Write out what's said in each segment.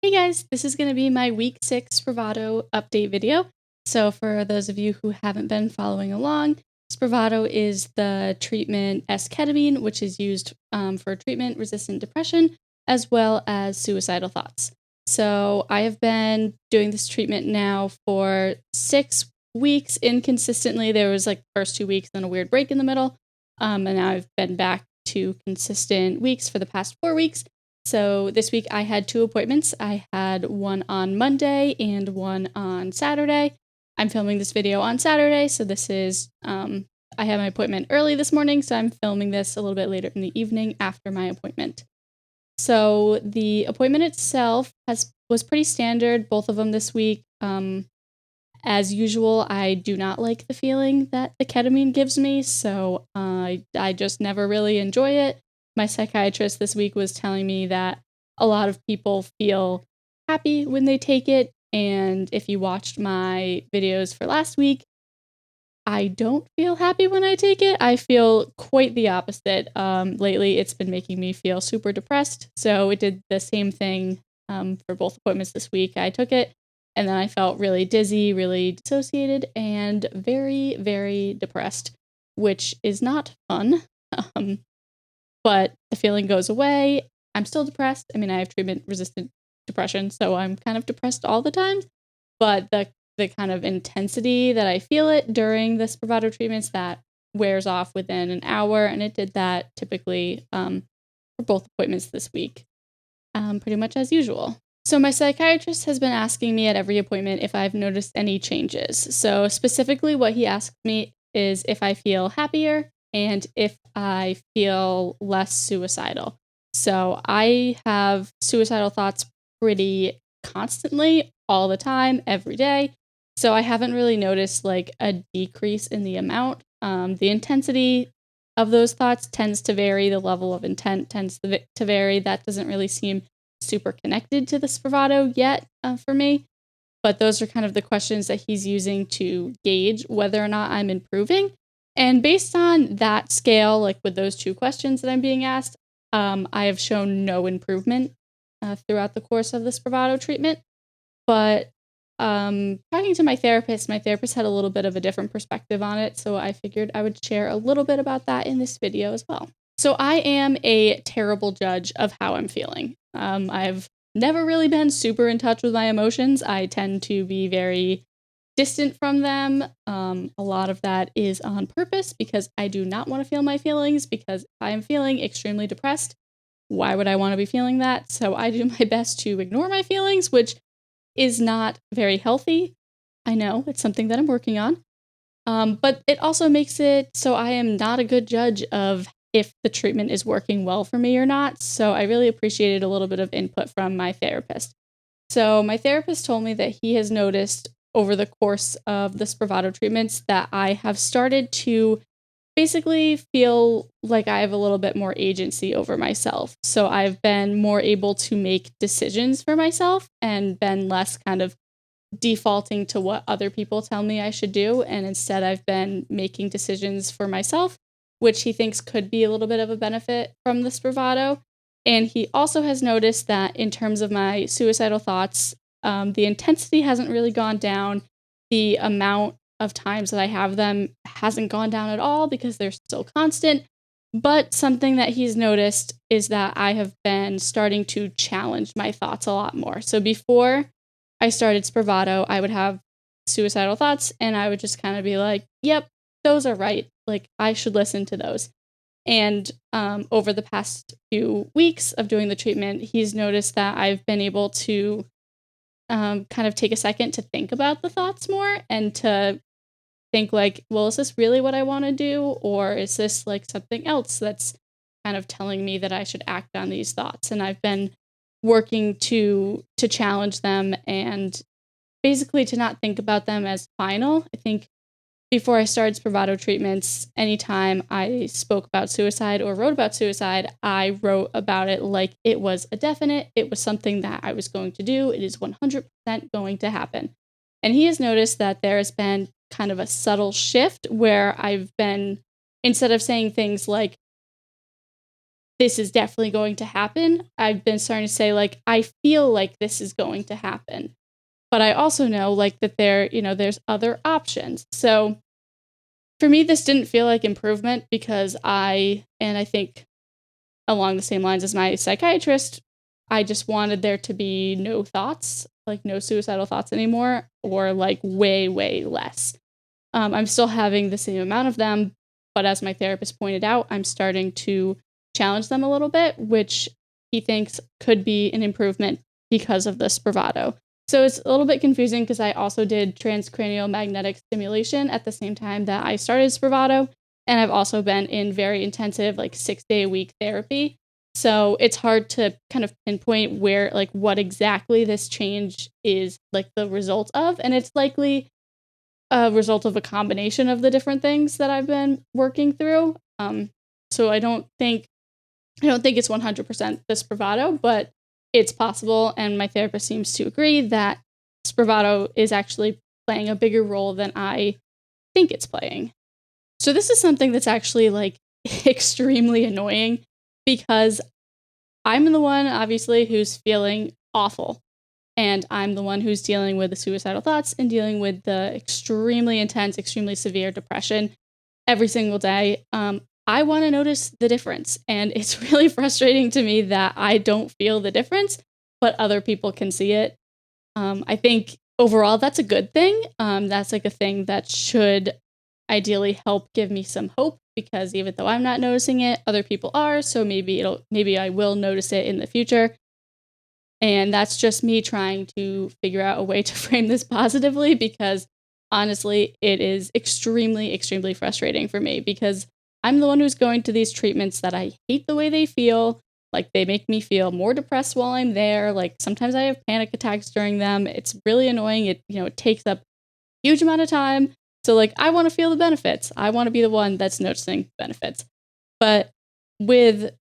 Hey guys, this is going to be my week 6 Spravato update video. So for those of you who haven't been following along, Spravato is the treatment esketamine, which is used for treatment-resistant depression, as well as suicidal thoughts. So I have been doing this treatment now for 6 weeks inconsistently. There was like the first 2 weeks, then a weird break in the middle. And now I've been back to consistent weeks for the past 4 weeks. So this week I had 2 appointments. I had one on Monday and one on Saturday. I'm filming this video on Saturday, so this is, I had my appointment early this morning, so I'm filming this a little bit later in the evening after my appointment. So the appointment itself was pretty standard, both of them this week. As usual, I do not like the feeling that the ketamine gives me, so I just never really enjoy it. My psychiatrist this week was telling me that a lot of people feel happy when they take it, and if you watched my videos for last week, I don't feel happy when I take it. I feel quite the opposite. Lately, it's been making me feel super depressed, so it did the same thing for both appointments this week. I took it, and then I felt really dizzy, really dissociated, and very, very depressed, which is not fun. But the feeling goes away. I'm still depressed. I mean, I have treatment-resistant depression, so I'm kind of depressed all the time. But the kind of intensity that I feel it during the Spravato treatments, that wears off within an hour, and it did that typically for both appointments this week, pretty much as usual. So my psychiatrist has been asking me at every appointment if I've noticed any changes. So specifically what he asks me is if I feel happier and if I feel less suicidal. So I have suicidal thoughts pretty constantly, all the time, every day. So I haven't really noticed like a decrease in the amount. The intensity of those thoughts tends to vary. The level of intent tends to vary. That doesn't really seem super connected to the Spravato yet for me. But those are kind of the questions that he's using to gauge whether or not I'm improving. And based on that scale, like with those 2 questions that I'm being asked, I have shown no improvement throughout the course of the Spravato treatment. But talking to my therapist had a little bit of a different perspective on it, so I figured I would share a little bit about that in this video as well. So I am a terrible judge of how I'm feeling. I've never really been super in touch with my emotions. I tend to be very distant from them. A lot of that is on purpose because I do not want to feel my feelings, because if I am feeling extremely depressed, why would I want to be feeling that? So I do my best to ignore my feelings, which is not very healthy. I know, it's something that I'm working on. But it also makes it so I am not a good judge of if the treatment is working well for me or not. So I really appreciated a little bit of input from my therapist. So my therapist told me that he has noticed over the course of the Spravato treatments that I have started to basically feel like I have a little bit more agency over myself. So I've been more able to make decisions for myself and been less kind of defaulting to what other people tell me I should do. And instead, I've been making decisions for myself, which he thinks could be a little bit of a benefit from the Spravato. And he also has noticed that in terms of my suicidal thoughts, the intensity hasn't really gone down. The amount of times that I have them hasn't gone down at all because they're still constant. But something that he's noticed is that I have been starting to challenge my thoughts a lot more. So before I started Spravato, I would have suicidal thoughts and I would just kind of be like, yep, those are right. Like, I should listen to those. And over the past few weeks of doing the treatment, he's noticed that I've been able to kind of take a second to think about the thoughts more and to think like, well, is this really what I want to do? Or is this like something else that's kind of telling me that I should act on these thoughts? And I've been working to challenge them and basically to not think about them as final. I think before I started Spravato treatments, anytime I spoke about suicide or wrote about suicide, I wrote about it like it was a definite. It was something that I was going to do. It is 100% going to happen. And he has noticed that there has been kind of a subtle shift where I've been, instead of saying things like, this is definitely going to happen. I've been starting to say, like, I feel like this is going to happen. But I also know, like, that there's other options. So for me, this didn't feel like improvement because and I think along the same lines as my psychiatrist, I just wanted there to be no thoughts, like no suicidal thoughts anymore, or like way, way less. I'm still having the same amount of them, but as my therapist pointed out, I'm starting to challenge them a little bit, which he thinks could be an improvement because of the Spravato. So it's a little bit confusing because I also did transcranial magnetic stimulation at the same time that I started Spravato. And I've also been in very intensive, like 6-day a week therapy. So it's hard to kind of pinpoint where, like, what exactly this change is like the result of. And it's likely a result of a combination of the different things that I've been working through. So I don't think it's 100% the Spravato, but it's possible. And my therapist seems to agree that Spravato is actually playing a bigger role than I think it's playing. So this is something that's actually like extremely annoying because I'm the one, obviously, who's feeling awful. And I'm the one who's dealing with the suicidal thoughts and dealing with the extremely intense, extremely severe depression every single day. I want to notice the difference. And it's really frustrating to me that I don't feel the difference, but other people can see it. I think overall that's a good thing. That's like a thing that should ideally help give me some hope because even though I'm not noticing it, other people are. So maybe I will notice it in the future. And that's just me trying to figure out a way to frame this positively because honestly, it is extremely, extremely frustrating for me because I'm the one who's going to these treatments that I hate the way they feel. Like they make me feel more depressed while I'm there. Like sometimes I have panic attacks during them. It's really annoying. It takes up a huge amount of time. So like I want to feel the benefits. I want to be the one that's noticing benefits. But with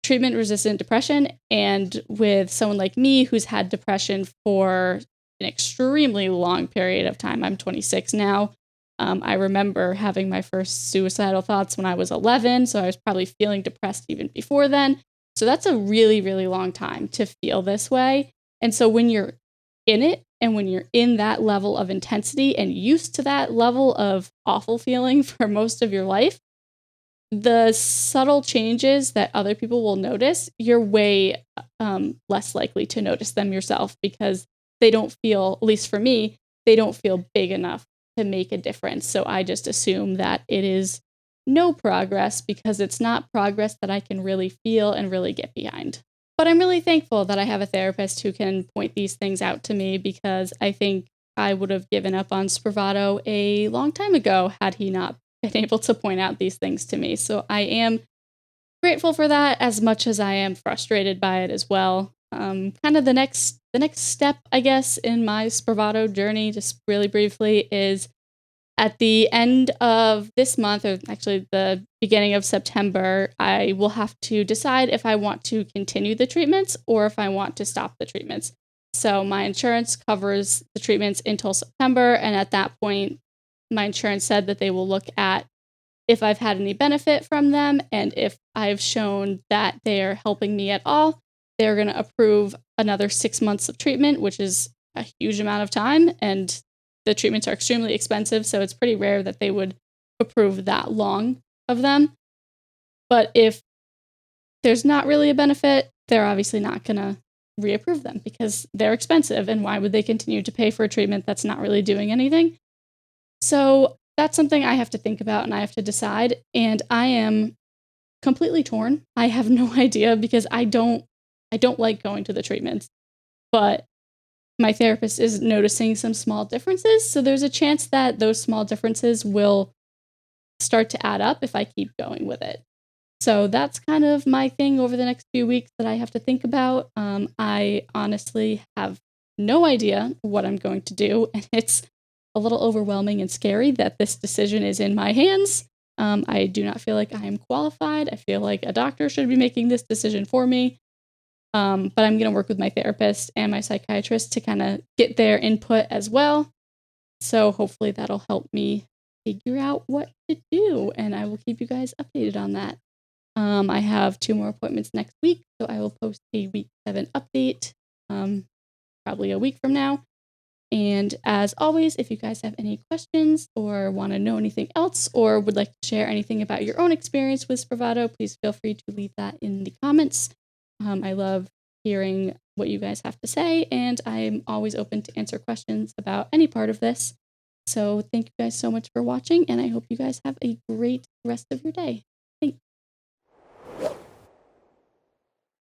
treatment resistant depression and with someone like me who's had depression for an extremely long period of time. I'm 26 now. I remember having my first suicidal thoughts when I was 11, so I was probably feeling depressed even before then. So that's a really, really long time to feel this way. And so when you're in it and when you're in that level of intensity and used to that level of awful feeling for most of your life, the subtle changes that other people will notice, you're way less likely to notice them yourself because they don't feel, at least for me, they don't feel big enough to make a difference. So I just assume that it is no progress because it's not progress that I can really feel and really get behind. But I'm really thankful that I have a therapist who can point these things out to me because I think I would have given up on Spravato a long time ago had he not been able to point out these things to me. So I am grateful for that as much as I am frustrated by it as well. Kind of the next step, I guess, in my Spravato journey, just really briefly, is at the end of this month, or actually the beginning of September, I will have to decide if I want to continue the treatments or if I want to stop the treatments. So my insurance covers the treatments until September, and at that point, my insurance said that they will look at if I've had any benefit from them, and if I've shown that they are helping me at all, they're going to approve another 6 months of treatment, which is a huge amount of time, and the treatments are extremely expensive, so it's pretty rare that they would approve that long of them. But if there's not really a benefit, they're obviously not going to reapprove them because they're expensive, and why would they continue to pay for a treatment that's not really doing anything? So that's something I have to think about and I have to decide. And I am completely torn. I have no idea because I don't like going to the treatments. But my therapist is noticing some small differences. So there's a chance that those small differences will start to add up if I keep going with it. So that's kind of my thing over the next few weeks that I have to think about. I honestly have no idea what I'm going to do. And it's a little overwhelming and scary that this decision is in my hands. I do not feel like I am qualified. I feel like a doctor should be making this decision for me. But I'm going to work with my therapist and my psychiatrist to kind of get their input as well. So hopefully that'll help me figure out what to do. And I will keep you guys updated on that. I have 2 more appointments next week, so I will post a week 7 update, probably a week from now. And as always, if you guys have any questions or want to know anything else or would like to share anything about your own experience with Spravato, please feel free to leave that in the comments. I love hearing what you guys have to say, and I'm always open to answer questions about any part of this. So thank you guys so much for watching, and I hope you guys have a great rest of your day.